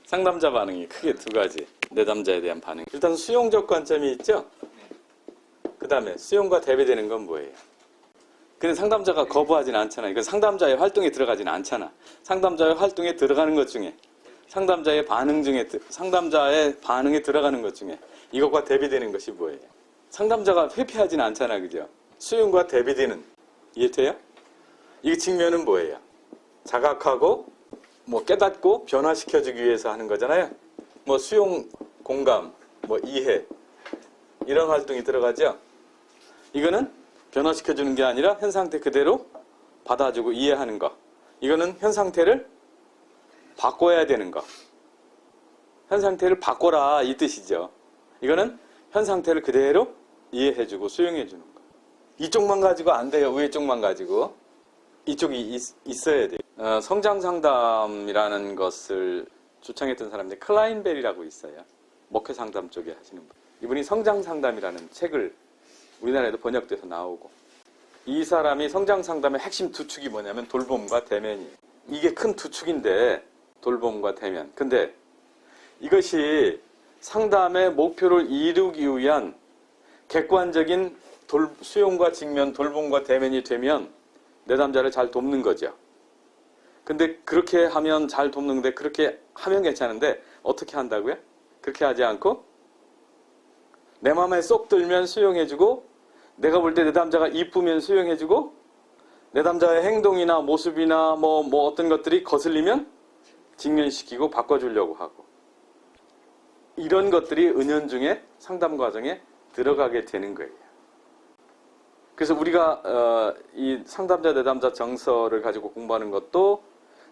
상담자 반응이 크게 두 가지. 내담자에 대한 반응. 일단 수용적 관점이 있죠? 그 다음에 수용과 대비되는 건 뭐예요? 근데 상담자가 거부하진 않잖아. 이건 상담자의 활동에 들어가진 않잖아. 상담자의 활동에 들어가는 것 중에, 상담자의 반응에 들어가는 것 중에 이것과 대비되는 것이 뭐예요? 상담자가 회피하진 않잖아. 그죠? 수용과 대비되는. 이해돼요? 이 측면은 뭐예요? 자각하고 뭐 깨닫고 변화시켜주기 위해서 하는 거잖아요. 뭐 수용, 공감, 뭐 이해 이런 활동이 들어가죠. 이거는 변화시켜주는 게 아니라 현 상태 그대로 받아주고 이해하는 거. 이거는 현 상태를 바꿔야 되는 거. 현 상태를 바꿔라 이 뜻이죠. 이거는 현 상태를 그대로 이해해주고 수용해주는 거. 이쪽만 가지고 안 돼요. 위에 쪽만 가지고. 이쪽이 있어야 돼요. 성장 상담이라는 것을 주창했던 사람인데 클라인벨이라고 있어요. 목회 상담 쪽에 하시는 분. 이분이 성장 상담이라는 책을 우리나라에도 번역돼서 나오고, 이 사람이 성장 상담의 핵심 두 축이 뭐냐면 돌봄과 대면이에요. 이게 큰 두 축인데 돌봄과 대면. 근데 이것이 상담의 목표를 이루기 위한 객관적인 수용과 직면, 돌봄과 대면이 되면 내담자를 잘 돕는 거죠. 근데 그렇게 하면 잘 돕는데, 그렇게 하면 괜찮은데 어떻게 한다고요? 그렇게 하지 않고 내 마음에 쏙 들면 수용해주고, 내가 볼 때 내담자가 이쁘면 수용해주고, 내담자의 행동이나 모습이나 뭐 어떤 것들이 거슬리면 직면시키고 바꿔주려고 하고, 이런 것들이 은연중에 상담 과정에 들어가게 되는 거예요. 그래서 우리가 이 상담자 내담자 정서를 가지고 공부하는 것도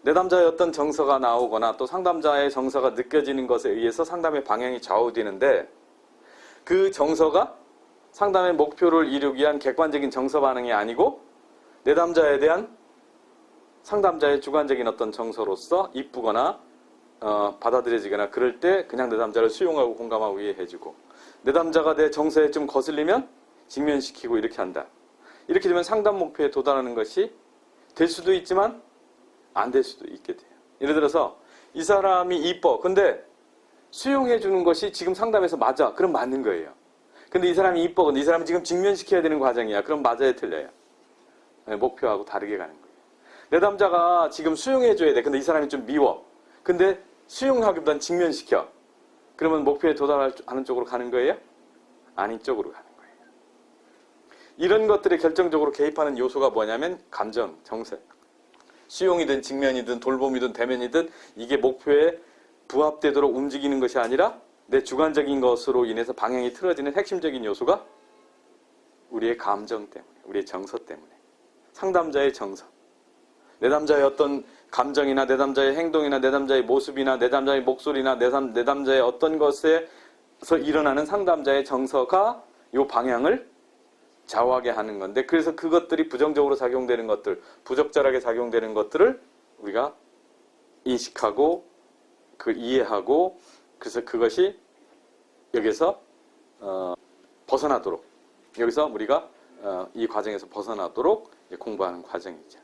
내담자의 어떤 정서가 나오거나 또 상담자의 정서가 느껴지는 것에 의해서 상담의 방향이 좌우되는데, 그 정서가 상담의 목표를 이루기 위한 객관적인 정서 반응이 아니고 내담자에 대한 상담자의 주관적인 어떤 정서로서 이쁘거나 받아들여지거나 그럴 때 그냥 내담자를 수용하고 공감하고 이해해주고, 내담자가 내 정서에 좀 거슬리면 직면시키고 이렇게 한다. 이렇게 되면 상담 목표에 도달하는 것이 될 수도 있지만 안 될 수도 있게 돼요. 예를 들어서 이 사람이 이뻐. 근데 수용해 주는 것이 지금 상담에서 맞아. 그럼 맞는 거예요. 근데 이 사람이 이뻐. 근데 이 사람은 지금 직면시켜야 되는 과정이야. 그럼 맞아야 틀려요. 목표하고 다르게 가는 거예요. 내담자가 지금 수용해 줘야 돼. 근데 이 사람이 좀 미워. 근데 수용하기보단 직면시켜. 그러면 목표에 도달하는 쪽으로 가는 거예요? 아닌 쪽으로 가는 거예요. 이런 것들에 결정적으로 개입하는 요소가 뭐냐면 감정, 정서. 수용이든 직면이든 돌봄이든 대면이든 이게 목표에 부합되도록 움직이는 것이 아니라 내 주관적인 것으로 인해서 방향이 틀어지는 핵심적인 요소가 우리의 감정 때문에, 우리의 정서 때문에. 상담자의 정서. 내담자의 어떤 감정이나 내담자의 행동이나 내담자의 모습이나 내담자의 목소리나 내담자의 어떤 것에서 일어나는 상담자의 정서가 이 방향을 좌우하게 하는 건데, 그래서 그것들이 부정적으로 작용되는 것들, 부적절하게 작용되는 것들을 우리가 인식하고 이해하고, 그래서 그것이 여기서 벗어나도록, 여기서 우리가 이 과정에서 벗어나도록 공부하는 과정이죠.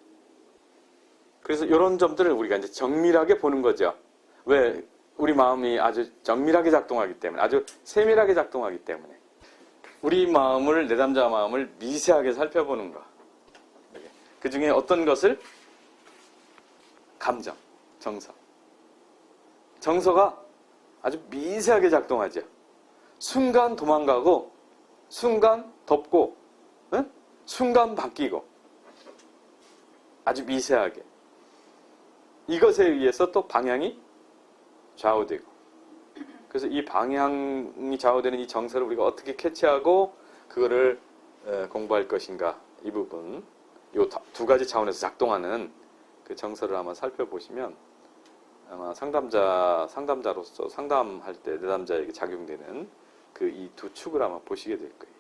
그래서 이런 점들을 우리가 이제 정밀하게 보는 거죠. 왜? 우리 마음이 아주 정밀하게 작동하기 때문에, 아주 세밀하게 작동하기 때문에. 우리 마음을, 내담자 마음을 미세하게 살펴보는 거. 그 중에 어떤 것을? 감정, 정서. 정서가 아주 미세하게 작동하죠. 순간 도망가고, 순간 덮고, 순간 바뀌고. 아주 미세하게. 이것에 의해서 또 방향이 좌우되고. 그래서 이 방향이 좌우되는 이 정서를 우리가 어떻게 캐치하고 그거를 공부할 것인가, 이 부분, 이 두 가지 차원에서 작동하는 그 정서를 한번 살펴보시면 아마 상담자로서 상담할 때 내담자에게 작용되는 그 이 두 축을 아마 보시게 될 거예요.